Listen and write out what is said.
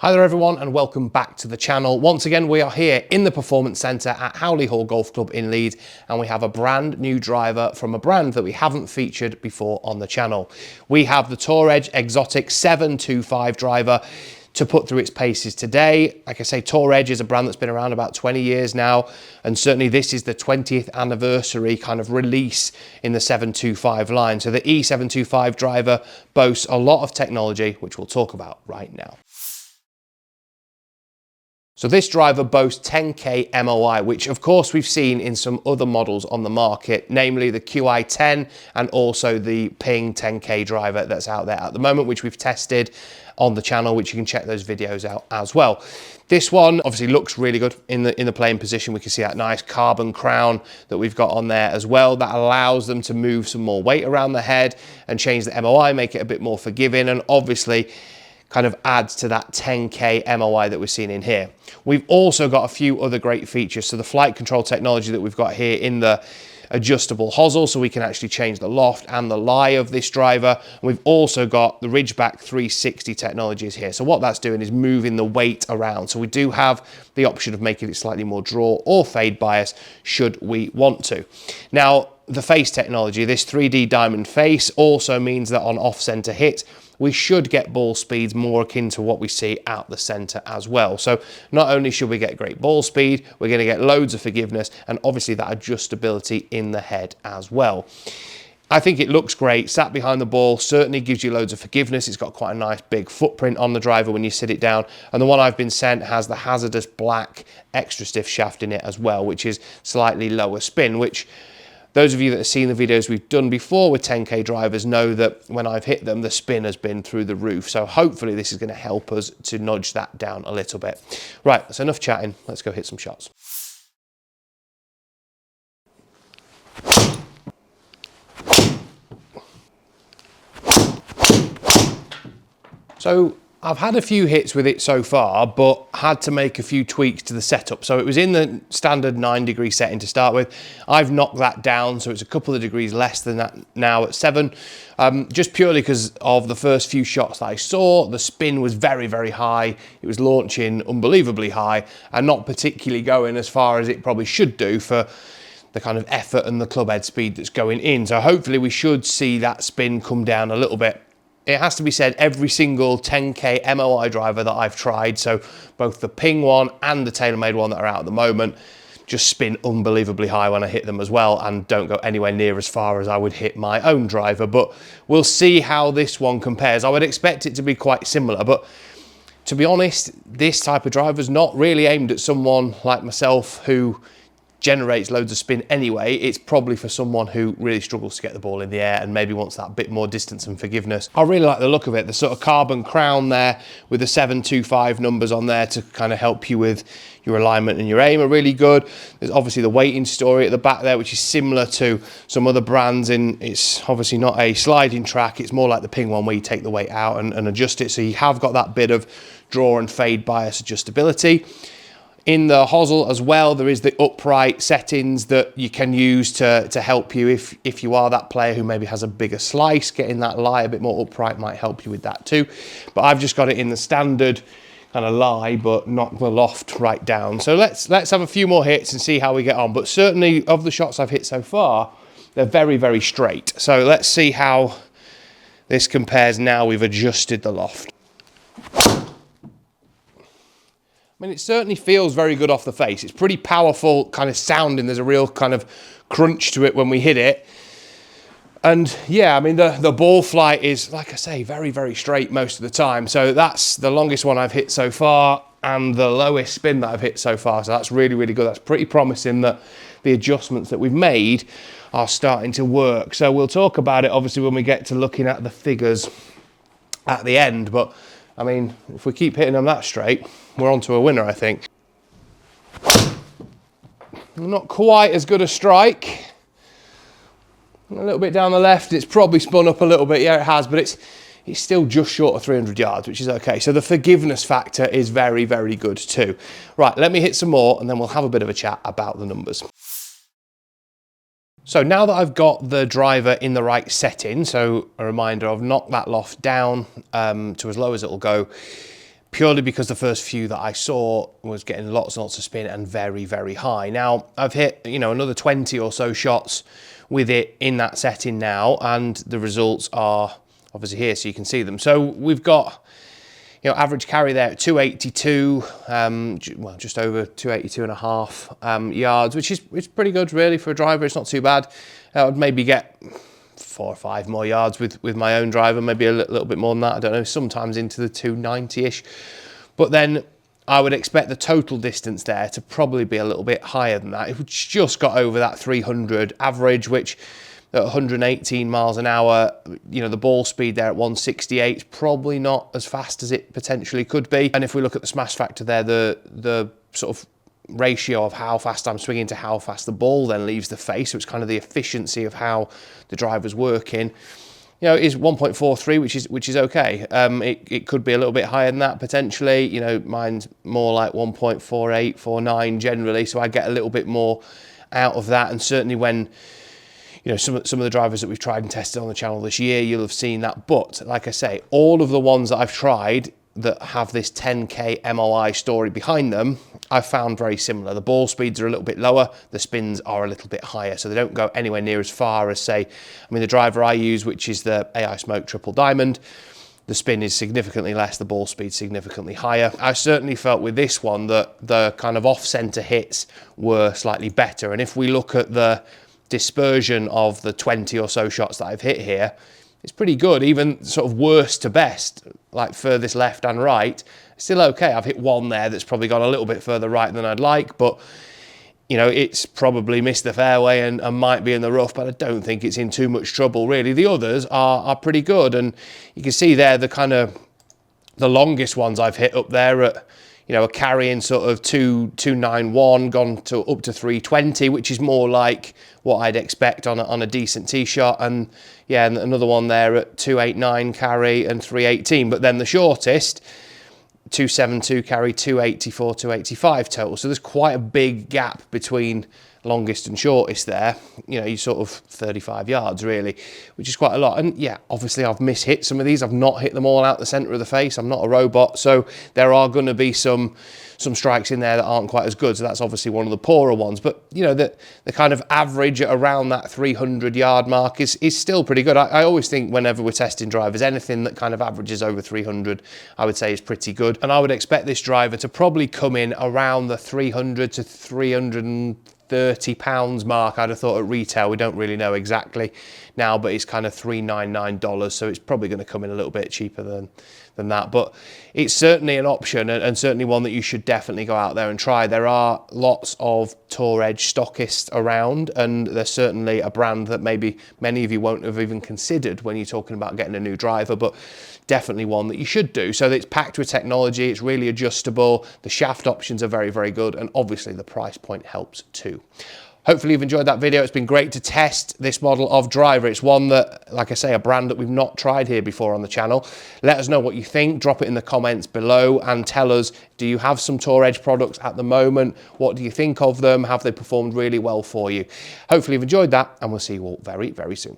Hi there everyone and welcome back to the channel. Once again, we are here in the Performance Centre at Howley Hall Golf Club in Leeds, and we have a brand new driver from a brand that we haven't featured before on the channel. We have the Tour Edge Exotics E725 driver to put through its paces today. Like I say, Tour Edge is a brand that's been around about 20 years now, and certainly this is the 20th anniversary kind of release in the 725 line. So the E725 driver boasts a lot of technology, which we'll talk about right now. So this driver boasts 10K MOI, which of course we've seen in some other models on the market, namely the QI10 and also the Ping 10K driver that's out there at the moment, which we've tested on the channel, which you can check those videos out as well. This one obviously looks really good in the playing position. We can see that nice carbon crown that we've got on there as well. That allows them to move some more weight around the head and change the MOI, make it a bit more forgiving, and obviously kind of adds to that 10K MOI that we're seeing in here. We've also got a few other great features. So the flight control technology that we've got here in the adjustable hosel, so we can actually change the loft and the lie of this driver. And we've also got the ridgeback 360 technologies here. So what that's doing is moving the weight around. So we do have the option of making it slightly more draw or fade bias should we want to. Now, the face technology, this 3D diamond face, also means that on off-center hit, we should get ball speeds more akin to what we see out the center as well. So not only should we get great ball speed, we're going to get loads of forgiveness and obviously that adjustability in the head as well. I think it looks great. Sat behind the ball certainly gives you loads of forgiveness. It's got quite a nice big footprint on the driver when you sit it down. And the one I've been sent has the hazardous black extra stiff shaft in it as well, which is slightly lower spin, which those of you that have seen the videos we've done before with 10K drivers know that when I've hit them, the spin has been through the roof. So hopefully this is going to help us to nudge that down a little bit. Right, that's enough chatting. Let's go hit some shots. So I've had a few hits with it so far, but had to make a few tweaks to the setup. So it was in the standard 9-degree setting to start with. I've knocked that down, so it's a couple of degrees less than that now at 7. Just purely because of the first few shots that I saw, the spin was very, very high. It was launching unbelievably high and not particularly going as far as it probably should do for the kind of effort and the club head speed that's going in. So hopefully we should see that spin come down a little bit. It has to be said, every single 10K MOI driver that I've tried, so both the Ping one and the TaylorMade one that are out at the moment, just spin unbelievably high when I hit them as well and don't go anywhere near as far as I would hit my own driver. But we'll see how this one compares. I would expect it to be quite similar, but to be honest, this type of driver is not really aimed at someone like myself who generates loads of spin anyway. It's probably for someone who really struggles to get the ball in the air and maybe wants that bit more distance and forgiveness. I really like the look of it. The sort of carbon crown there with the 725 numbers on there to kind of help you with your alignment and your aim are really good. There's obviously the weighting story at the back there, which is similar to some other brands. It's obviously not a sliding track. It's more like the Ping one where you take the weight out and adjust it. So you have got that bit of draw and fade bias adjustability. In the hosel as well, there is the upright settings that you can use to help you if you are that player who maybe has a bigger slice. Getting that lie a bit more upright might help you with that too. But I've just got it in the standard kind of lie, but not the loft right down. So let's have a few more hits and see how we get on. But certainly of the shots I've hit so far, they're very, very straight. So let's see how this compares now we've adjusted the loft. I mean, it certainly feels very good off the face. It's pretty powerful kind of sounding. There's a real kind of crunch to it when we hit it. And yeah, I mean, the ball flight is, like I say, very, very straight most of the time. So that's the longest one I've hit so far and the lowest spin that I've hit so far. So that's really, really good. That's pretty promising that the adjustments that we've made are starting to work. So we'll talk about it, obviously, when we get to looking at the figures at the end. But I mean, if we keep hitting them that straight, we're on to a winner, I think. Not quite as good a strike. A little bit down the left, it's probably spun up a little bit. Yeah, it has, but it's still just short of 300 yards, which is okay. So the forgiveness factor is very, very good too. Right, let me hit some more and then we'll have a bit of a chat about the numbers. So now that I've got the driver in the right setting, so a reminder, I've knocked that loft down to as low as it'll go. purely because the first few that I saw was getting lots and lots of spin and very, very high. Now, I've hit, you know, another 20 or so shots with it in that setting now, and the results are obviously here, so you can see them. So we've got, you know, average carry there at 282, well, just over 282 and a half yards, which is pretty good really for a driver. It's not too bad. I would maybe get 4 or 5 more yards with my own driver, maybe a little bit more than that, I don't know, sometimes into the 290-ish. But then I would expect the total distance there to probably be a little bit higher than that. It just got over that 300 average, which at 118 miles an hour, you know, the ball speed there at 168 is probably not as fast as it potentially could be. And if we look at the smash factor there, the sort of ratio of how fast I'm swinging to how fast the ball then leaves the face, so it's kind of the efficiency of how the driver's working, you know, is 1.43, which is okay. It could be a little bit higher than that potentially. You know, mine's more like 1.48, 49 generally, so I get a little bit more out of that. And certainly when, you know, some of the drivers that we've tried and tested on the channel this year, you'll have seen that. But like I say, all of the ones that I've tried that have this 10K MOI story behind them, I've found very similar. The ball speeds are a little bit lower, the spins are a little bit higher, so they don't go anywhere near as far as, say, I mean, the driver I use, which is the AI Smoke Triple Diamond, the spin is significantly less, the ball speed significantly higher. I certainly felt with this one that the kind of off-center hits were slightly better, and if we look at the dispersion of the 20 or so shots that I've hit here, it's pretty good, even sort of worst to best, like furthest left and right, still okay. I've hit one there that's probably gone a little bit further right than I'd like, but you know, it's probably missed the fairway and might be in the rough, but I don't think it's in too much trouble really. The others are pretty good, and you can see there the kind of the longest ones I've hit up there at, you know, a carrying sort of 291, gone to up to 320, which is more like what I'd expect on a decent tee shot. And yeah, and another one there at 289 carry and 318. But then the shortest, 272 carry, 284, 285 total. So there's quite a big gap between longest and shortest there, you know, you sort of 35 yards really, which is quite a lot. And yeah, obviously I've mishit some of these. I've not hit them all out the center of the face. I'm not a robot, so there are going to be some strikes in there that aren't quite as good, so that's obviously one of the poorer ones. But you know, the kind of average around that 300 yard mark is still pretty good. I always think whenever we're testing drivers, anything that kind of averages over 300 I would say is pretty good, and I would expect this driver to probably come in around the 300 to 330 pounds mark. I'd have thought at retail, we don't really know exactly now, but it's kind of $399, so it's probably going to come in a little bit cheaper than that. But it's certainly an option, and certainly one that you should definitely go out there and try. There are lots of Tour Edge stockists around, and there's certainly a brand that maybe many of you won't have even considered when you're talking about getting a new driver, but definitely one that you should do. So it's packed with technology, it's really adjustable, the shaft options are very, very good, and obviously the price point helps too. Hopefully you've enjoyed that video. It's been great to test this model of driver. It's one that, like I say, a brand that we've not tried here before on the channel. Let us know what you think. Drop it in the comments below and tell us, do you have some Tour Edge products at the moment? What do you think of them? Have they performed really well for you? Hopefully you've enjoyed that, and we'll see you all very, very soon.